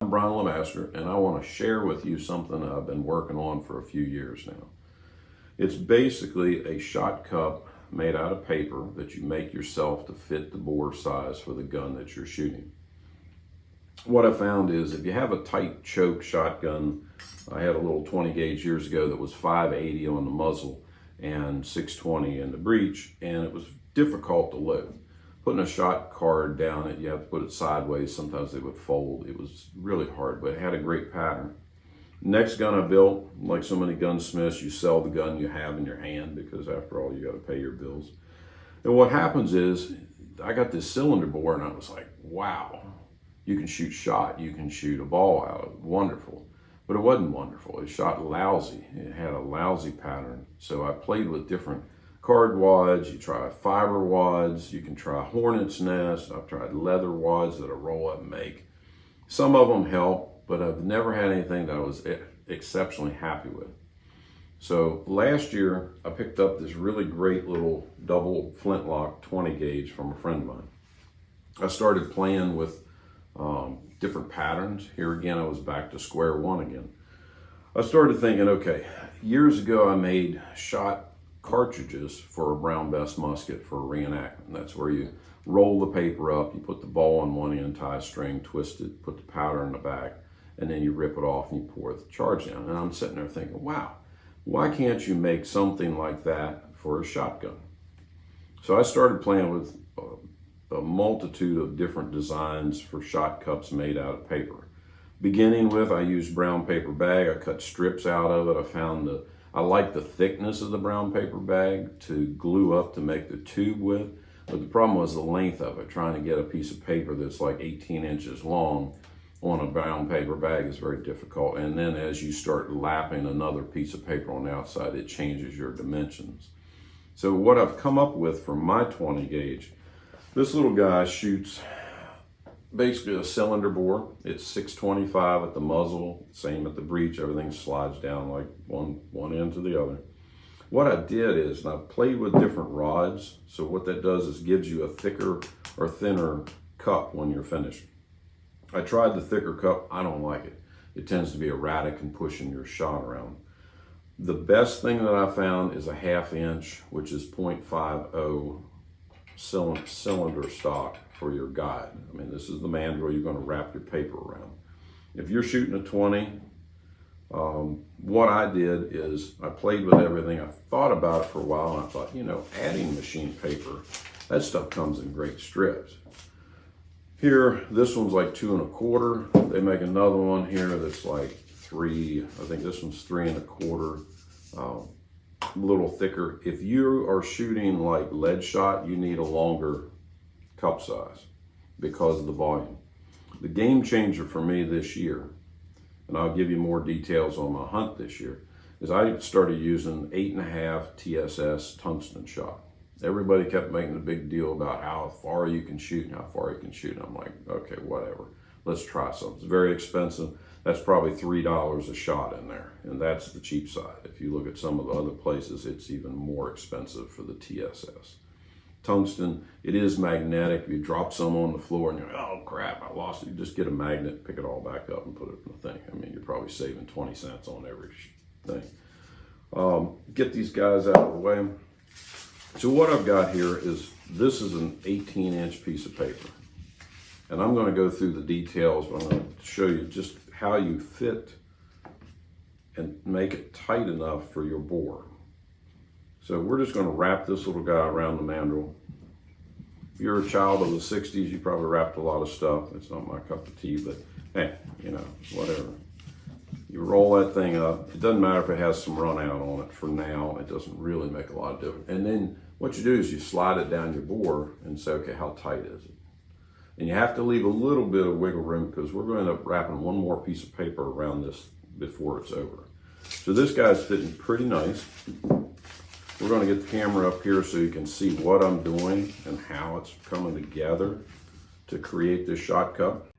I'm Brian Lemaster, and I want to share with you something I've been working on for a few years now. It's basically a shot cup made out of paper that you make yourself to fit the bore size for the gun that you're shooting. What I found is if you have a tight choke shotgun, I had a little 20 gauge years ago that was 580 on the muzzle and 620 in the breech, and it was difficult to load. Putting a shot card down it, you have to put it sideways. Sometimes they would fold. It was really hard, but it had a great pattern. Next gun I built, like so many gunsmiths, you sell the gun you have in your hand because after all, you got to pay your bills. And what happens is I got this cylinder bore and I was like, wow, you can shoot shot, you can shoot a ball out of it. Wonderful. But it wasn't wonderful. It shot lousy. It had a lousy pattern. So I played with different card wads. You try fiber wads. You can try hornet's nest. I've tried leather wads that I roll up and make. Some of them help, but I've never had anything that I was exceptionally happy with. So last year, I picked up this really great little double Flintlock 20 gauge from a friend of mine. I started playing with different patterns. Here again, I was back to square one again. I started thinking, okay, years ago I made shot cartridges for a Brown Bess musket for a reenactment. That's where you roll the paper up, you put the ball on one end, tie a string, twist it, put the powder in the back, and then you rip it off and you pour the charge down. And I'm sitting there thinking, wow, why can't you make something like that for a shotgun? So I started playing with a multitude of different designs for shot cups made out of paper. Beginning with, I used brown paper bag. I cut strips out of it. I like the thickness of the brown paper bag to glue up to make the tube with, but the problem was the length of it. Trying to get a piece of paper that's like 18 inches long on a brown paper bag is very difficult. And then as you start lapping another piece of paper on the outside, it changes your dimensions. So what I've come up with for my 20 gauge, this little guy shoots basically a cylinder bore. It's 625 at the muzzle, same at the breech. Everything slides down like one end to the other. What I did is I've played with different rods. So what that does is gives you a thicker or thinner cup when you're finished. I tried the thicker cup. I don't like it. It tends to be erratic and pushing your shot around. The best thing that I found is a 1/2 inch, which is 0.50 cylinder stock for your guide. I mean, this is the mandrel you're going to wrap your paper around. If you're shooting a 20, what I did is I played with everything. I thought about it for a while and I thought, you know, adding machine paper, that stuff comes in great strips. Here, this one's like 2 1/4. They make another one here that's like 3. I think this one's 3 1/4. A little thicker. If you are shooting like lead shot, you need a longer cup size because of the volume. The game changer for me this year, and I'll give you more details on my hunt this year, is I started using 8.5 TSS tungsten shot. Everybody kept making a big deal about how far you can shoot and how far you can shoot. And I'm like, okay, whatever. Let's try something. It's very expensive. That's probably $3 a shot in there. And that's the cheap side. If you look at some of the other places, it's even more expensive for the TSS. Tungsten, it is magnetic. If you drop some on the floor and you're like, oh crap, I lost it. You just get a magnet, pick it all back up and put it in the thing. I mean, you're probably saving 20 cents on every thing. Get these guys out of the way. So what I've got here is, this is an 18-inch piece of paper. And I'm going to go through the details, but I'm going to show you just how you fit and make it tight enough for your bore. So we're just going to wrap this little guy around the mandrel. If you're a child of the 60s, you probably wrapped a lot of stuff. It's not my cup of tea, but hey, you know, whatever. You roll that thing up. It doesn't matter if it has some run out on it for now. It doesn't really make a lot of difference. And then what you do is you slide it down your bore and say, okay, how tight is it? And you have to leave a little bit of wiggle room because we're going to end up wrapping one more piece of paper around this before it's over. So this guy's fitting pretty nice. We're going to get the camera up here so you can see what I'm doing and how it's coming together to create this shot cup.